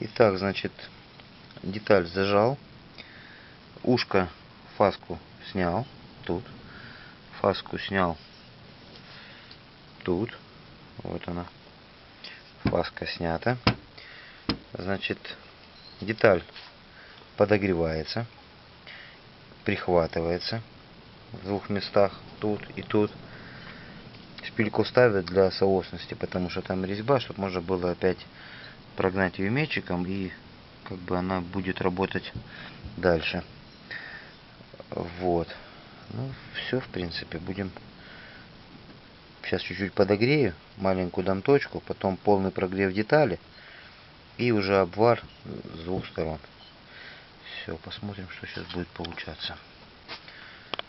Итак, значит, деталь зажал, ушко, фаску снял тут, фаску снял тут, вот она, фаска снята. Значит, деталь подогревается, прихватывается в двух местах, тут и тут. Шпильку ставят для соосности, потому что там резьба, чтобы можно было опять прогнать ее метчиком, и как бы она будет работать дальше. Вот. Ну, все, в принципе, будем. Сейчас чуть-чуть подогрею, маленькую дам точку, потом полный прогрев детали и уже обвар с двух сторон. Все, посмотрим, что сейчас будет получаться.